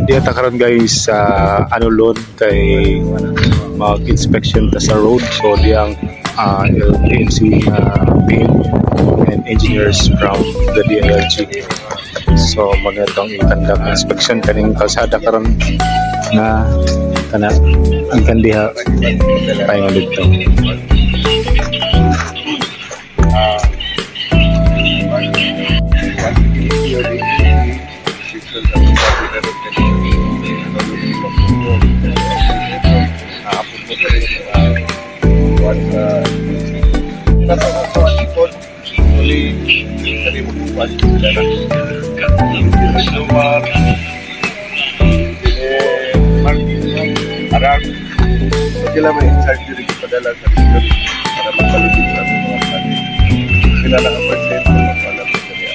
Di ata karon guys sa Anulon kay mag-inspection ta sa road. So diyang LTMC team and engineers from the DILG. So magatong i-conduct inspection kaning kalsada karon na kana ang kandiha tayo dito. Sila may surgery padala sa doctor para magpalugin sa mga kani. Sila lang ang percent ng pala po niya.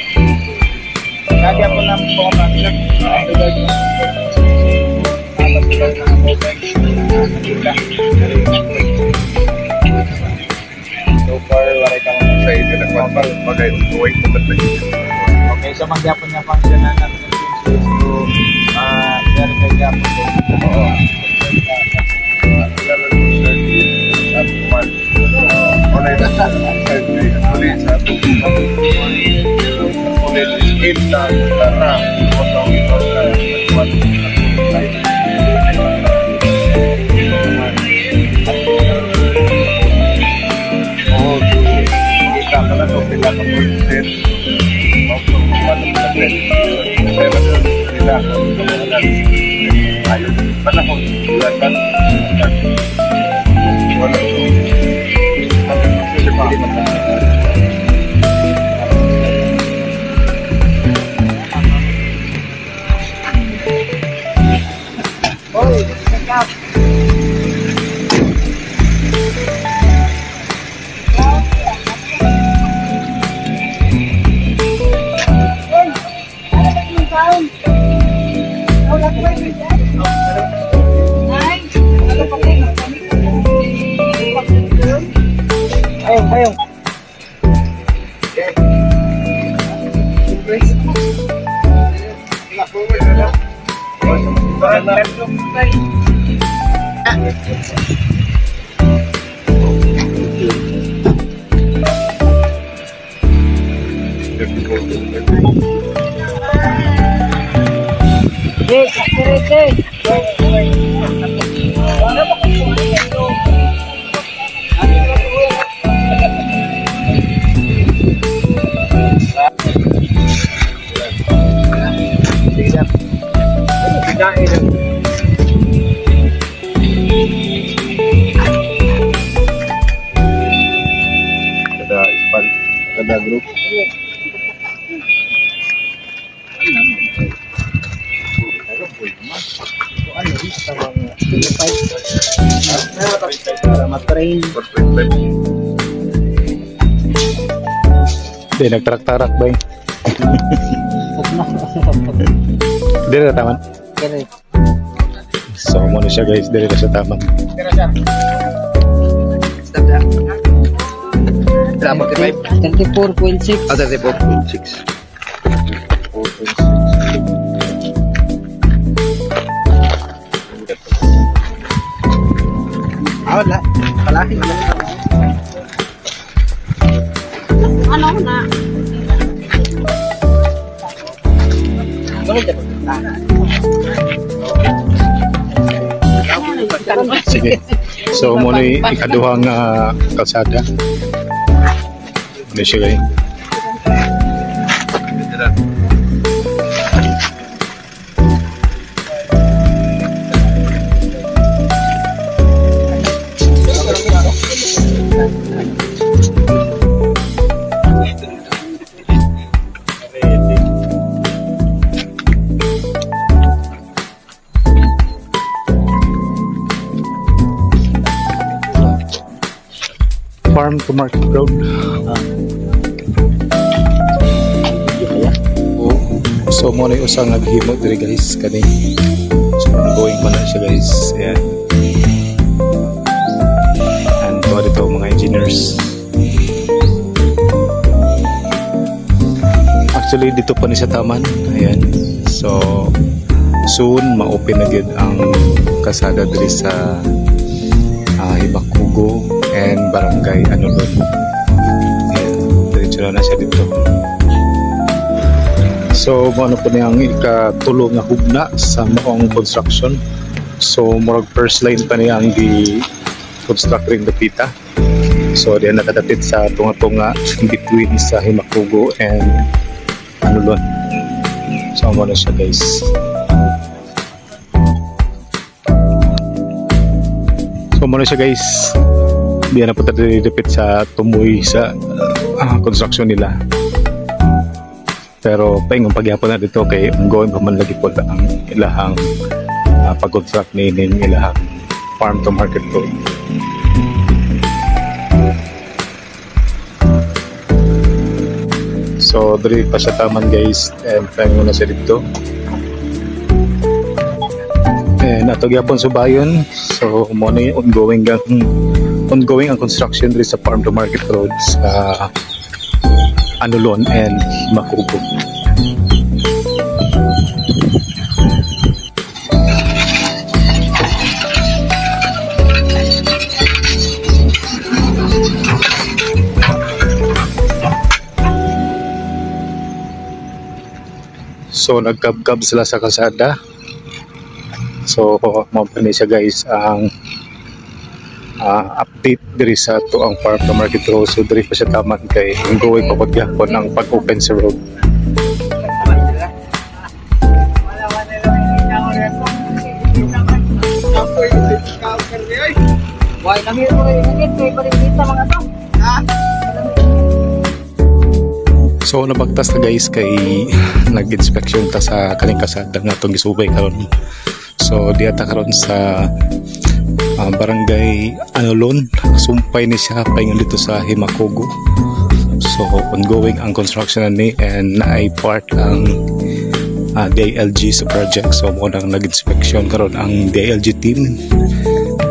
Kaya po namin po ang paglag. So far, wala kang sa ito na kwan bagay tuwing po tatagin. Okay, so magyapon niya function na natin yung team so verify niya po po. Sila lang yung surgery sa kwan. Wala yung surgery. Ulit sa ulit is na tara. Kung ito sa kwan. Pala so sila ka percent of pala sa percent pero sila ayun panahon sila kan wala so Oy, check out. Ayun. Kada group. Matrain. Di nagtarak-tarak ba yun? Di na taman? So muna siya guys, di na siya taman. Stop na. 34.6. 34.6. Wala. Palaki na. Ano na? Sige. So muna ikaduhang kalsada. Ano siya guys? Farm to Market Road. So mo na yung usang naghimo diri guys kani. So ongoing pa na siya guys. Ayan. And to dito mga engineers. Actually dito pa ni sa taman. Ayan. So soon ma-open na gyud ang kasada diri sa Himakugo and Barangay Anulon. Diretso na siya dito. So ano po niyang ikatulo nga hugna sa maong construction. So murag first line pa niya ang di construct ring dapita. So diyan nakadapit sa tunga-tunga between sa Himakugo and Anulon. So mo na siya guys. So mo na siya guys. Diyan na po tayo dapit sa tumoy sa construction nila. Pero paingong pagyapon na dito kay ongoing pa man lagi po ang ilahang pag-construct ni ilahang farm to market road. So diri pa siya taman guys and paingong na siya dito. And ato gyapon subayon. So mo na yung ongoing ang construction diri sa farm to market road sa Anulon and Himakugo. So nagkabkab sila sa kalsada. So mo pa siya guys ang update diri sa tuang farm to market road. So diri pa siya taman kay ongoing pa pagyapon ang pag-open sa road. Why kami mo init kay paligita mga to. Ha? So nabagtas na guys kay nag-inspection ta sa kaning kasada nga itong gisubay karon. So diata karon sa Barangay Anulon. Sumpay ni siya paingon dito sa Himakugo. So ongoing ang construction ni and naay part ang DILG sa project. So mo nang nag-inspection karon ang DILG team.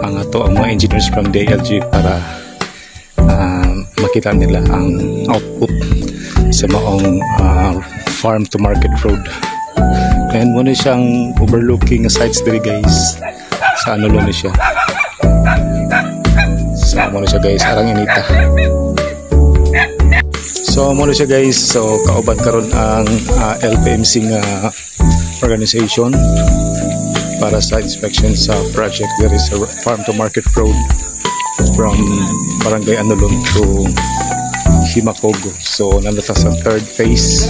Ang ato ang mga engineers from DILG para makita nila ang output sa maong farm to market road. And muna siyang overlooking sites diri guys sa Anulon ni siya. So muna siya guys arang inita. So muna siya guys. So kauban karon ang LPMC nga organization para sa inspection sa project diri sa farm to market road from Barangay Anulon to Himakugo. So nandata sa third phase.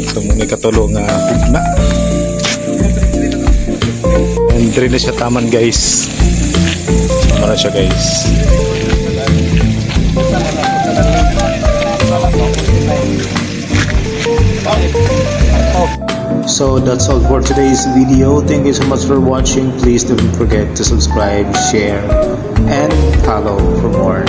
So muna katulong hugna. And diri na siya taman guys. Muna siya guys. So that's all for today's video. Thank you so much for watching. Please don't forget to subscribe, share, and follow for more.